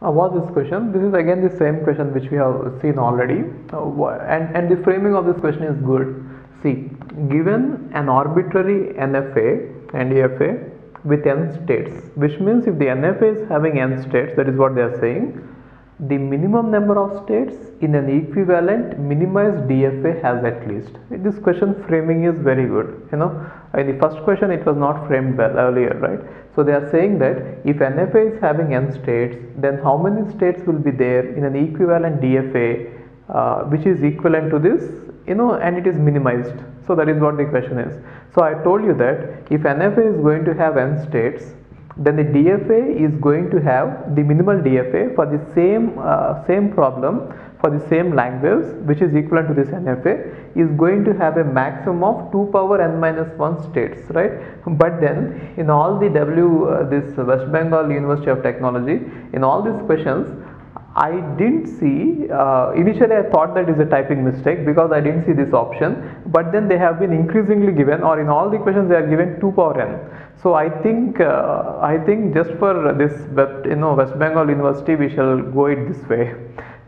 What's this question? This is again the same question which we have seen already, and the framing of this question is good. See, given an arbitrary NFA and EFA with n states, which means if the NFA is having n states, that is what they are saying, the minimum number of states in an equivalent minimized DFA has at least. This question framing is very good. In the first question it was not framed well earlier, right? So they are saying that if NFA is having n states, then how many states will be there in an equivalent DFA which is equivalent to this, and it is minimized. So that is what the question is. So I told you that if NFA is going to have n states, then the DFA is going to have the minimal DFA for the same problem for the same language which is equivalent to this NFA is going to have a maximum of 2 power n minus 1 states, right? But then in all the this West Bengal University of Technology, in all these questions I didn't see, initially I thought that is a typing mistake because I didn't see this option, but then they have been increasingly given, or in all the questions they are given 2 power n. So I think just for this West Bengal University we shall go it this way.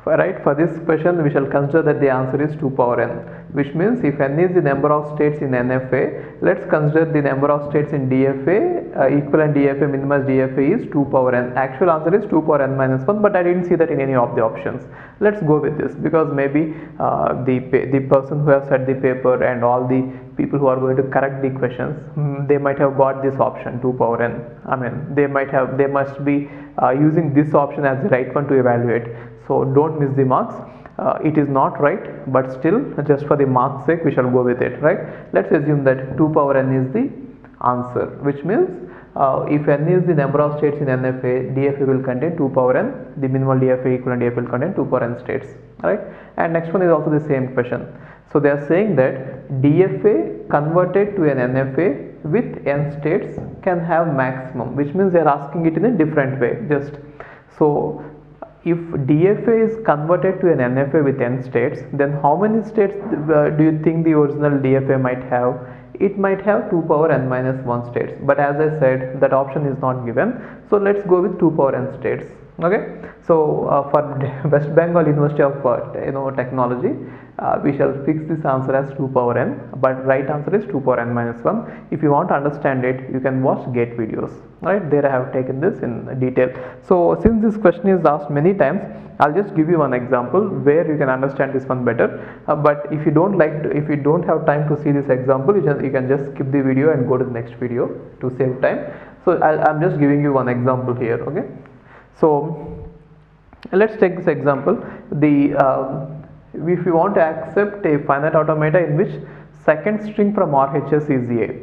Right, for this question we shall consider that the answer is 2 power n, which means if n is the number of states in NFA, let's consider the number of states in DFA, equivalent DFA, minimized DFA is 2 power n. Actual answer is 2 power n minus 1, but I didn't see that in any of the options. Let's go with this because maybe the person who has set the paper and all the people who are going to correct the questions, they might have got this option 2 power n. I mean, they must be using this option as the right one to evaluate. So don't miss the marks. It is not right, but still just for the mark's sake we shall go with it, right? Let's assume that 2 power n is the answer, which means if n is the number of states in NFA, DFA will contain 2 power n, the minimal DFA equivalent DFA will contain 2 power n states, right? And next one is also the same question. So they are saying that DFA converted to an NFA with n states can have maximum, which means they are asking it in a different way. So if DFA is converted to an NFA with n states, then how many states do you think the original DFA might have? It might have 2 power n minus 1 states, but as I said, that option is not given. So let's go with 2 power n states. Okay, so for West Bengal University of Technology, we shall fix this answer as 2 power n, but right answer is 2 power n minus 1. If you want to understand it, you can watch GATE videos, right? There I have taken this in detail. So since this question is asked many times, I'll just give you one example where you can understand this one better. But if you don't have time to see this example, you can just skip the video and go to the next video to save time. So I'm just giving you one example here. Okay, so let's take this example. If you want to accept a finite automata in which second string from RHS is A,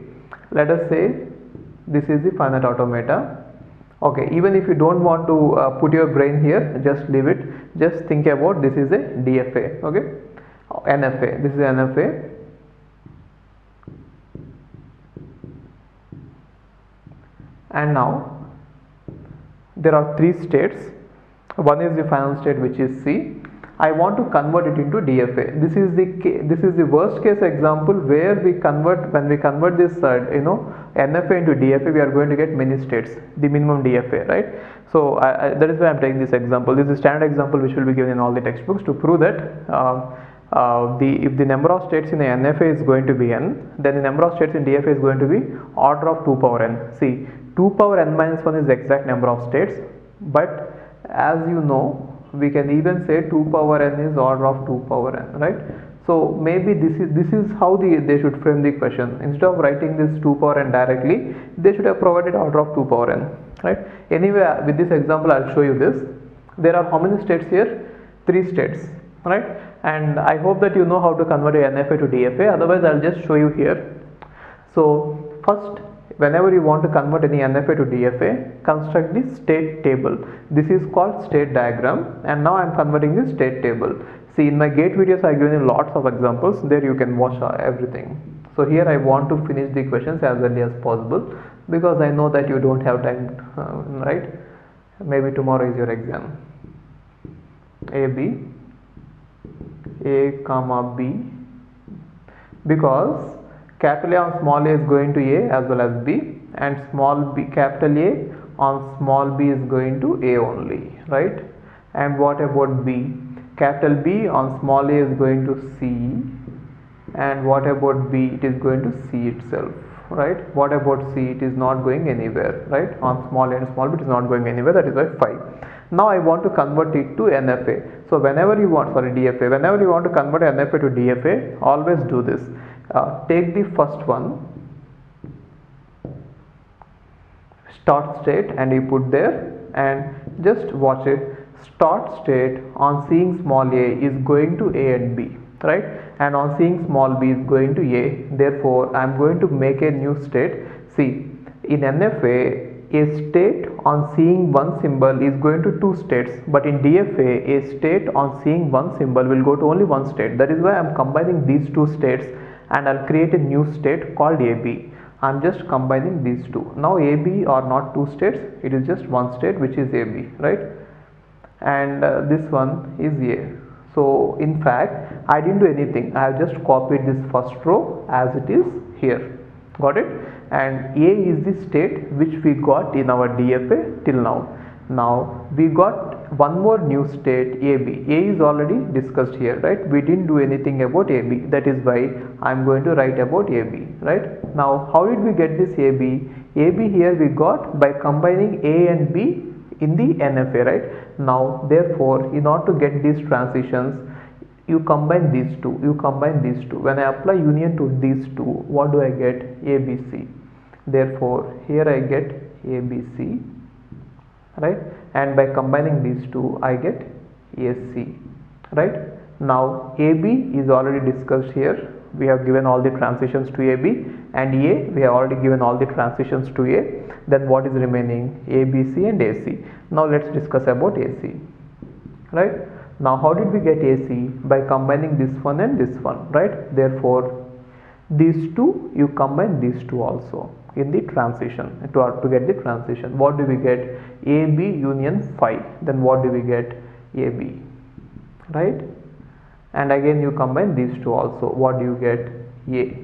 let us say this is the finite automata. Okay, even if you don't want to put your brain here, just leave it. Just think about this is a DFA. Okay, NFA. This is NFA. And now there are 3 states. One is the final state, which is C. I want to convert it into DFA. This is the worst case example where when we convert this NFA into DFA, we are going to get many states, the minimum DFA, right? So that is why I am taking this example. This is a standard example which will be given in all the textbooks to prove that if the number of states in a NFA is going to be n, then the number of states in DFA is going to be order of 2 power n. See, 2 power n minus 1 is the exact number of states, but as you know, we can even say 2 power n is order of 2 power n, right? So maybe this is how they should frame the question. Instead of writing this 2 power n directly, they should have provided order of 2 power n, right? Anyway, with this example I'll show you this. There are how many states here? 3 states, right? And I hope that you know how to convert a NFA to DFA. Otherwise I'll just show you here. So first, whenever you want to convert any NFA to DFA, construct the state table. This is called state diagram, and now I am converting the state table. See, in my GATE videos I have given you lots of examples. There you can watch everything. So here I want to finish the questions as early as possible because I know that you don't have time, right? Maybe tomorrow is your exam. A comma B, because capital A on small a is going to A as well as B, and small b capital A on small b is going to a only, right? And what about b? Capital B on small a is going to C, and what about B? It is going to C itself, right? What about C? It is not going anywhere, right? On small a and small b it is not going anywhere, that is why 5. Now I want to convert it to NFA. So whenever you want, DFA, whenever you want to convert NFA to DFA, always do this. Take the first one, start state, and you put there, and just watch it. Start state on seeing small a is going to A and B, right? And on seeing small b is going to A. Therefore, I am going to make a new state. See, in NFA, a state on seeing one symbol is going to two states, but in DFA, a state on seeing one symbol will go to only one state. That is why I am combining these two states, and I'll create a new state called AB. I'm just combining these two. Now AB are not two states, it is just one state, which is AB, right? And this one is A. So in fact, I didn't do anything. I have just copied this first row as it is here. Got it? And A is the state which we got in our DFA till now. Now we got one more new state, AB. A is already discussed here, right? We didn't do anything about AB. That is why I am going to write about AB, right? Now how did we get this AB? AB here we got by combining A and B in the NFA, right? Now therefore, in order to get these transitions, you combine these two, when I apply union to these two, what do I get? ABC. Therefore here I get ABC, right? And by combining these two I get AC, right? Now AB is already discussed here. We have given all the transitions to AB, and A we have already given all the transitions to A. Then what is remaining? ABC and AC. Now let's discuss about AC, right? Now how did we get AC? By combining this one and this one, right? Therefore these two, you combine these two also in the transition to get the transition. What do we get? AB union 5. Then what do we get? AB, right? And again you combine these two also. What do you get? A,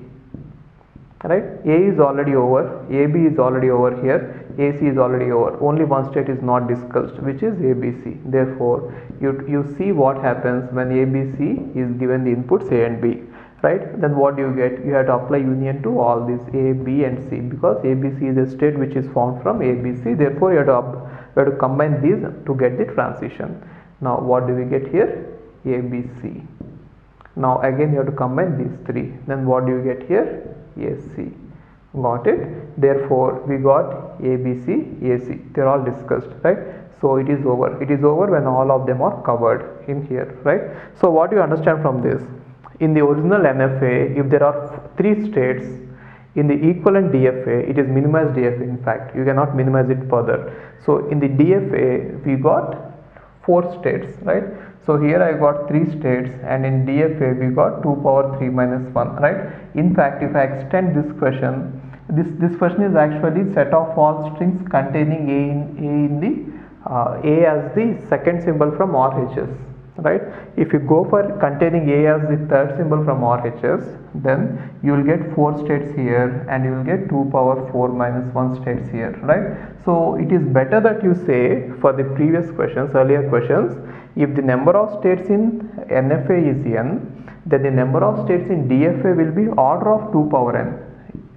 right? A is already over, AB is already over here, AC is already over. Only one state is not discussed, which is ABC. Therefore you see what happens when ABC is given the inputs A and B, right? Then what do you get? You have to apply union to all these A, B and C, because ABC is a state which is formed from ABC. Therefore you have to combine these to get the transition. Now what do we get here? ABC. Now again you have to combine these three. Then what do you get here? AC. Got it? Therefore we got ABC, AC. They are all discussed, right? So it is over. It is over when all of them are covered in here, right? So what do you understand from this? In the original NFA, if there are three states, in the equivalent DFA, it is minimized DFA. In fact, you cannot minimize it further. So in the DFA, we got 4 states, right? So here I got 3 states, and in DFA we got 2 power 3 minus 1, right? In fact, if I extend this question, this question is actually set of all strings containing A as the second symbol from RHS, right? If you go for containing A as the third symbol from RHS, then you will get 4 states here, and you will get 2 power 4 minus 1 states here, right? So it is better that you say for the previous questions, earlier questions, if the number of states in NFA is n, then the number of states in DFA will be order of 2 power n.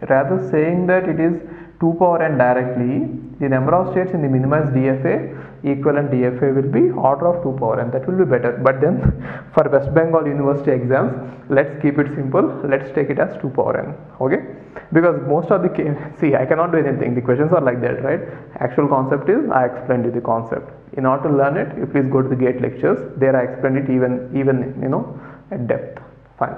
Rather saying that it is 2 power n directly, the number of states in the minimized DFA, equivalent DFA will be order of 2 power n. That will be better. But then for West Bengal University exams, let's keep it simple. Let's take it as 2 power n. Okay? Because most of the see, I cannot do anything. The questions are like that, right? Actual concept is I explained you the concept. In order to learn it, you please go to the GATE lectures. There I explained it even at depth. Fine.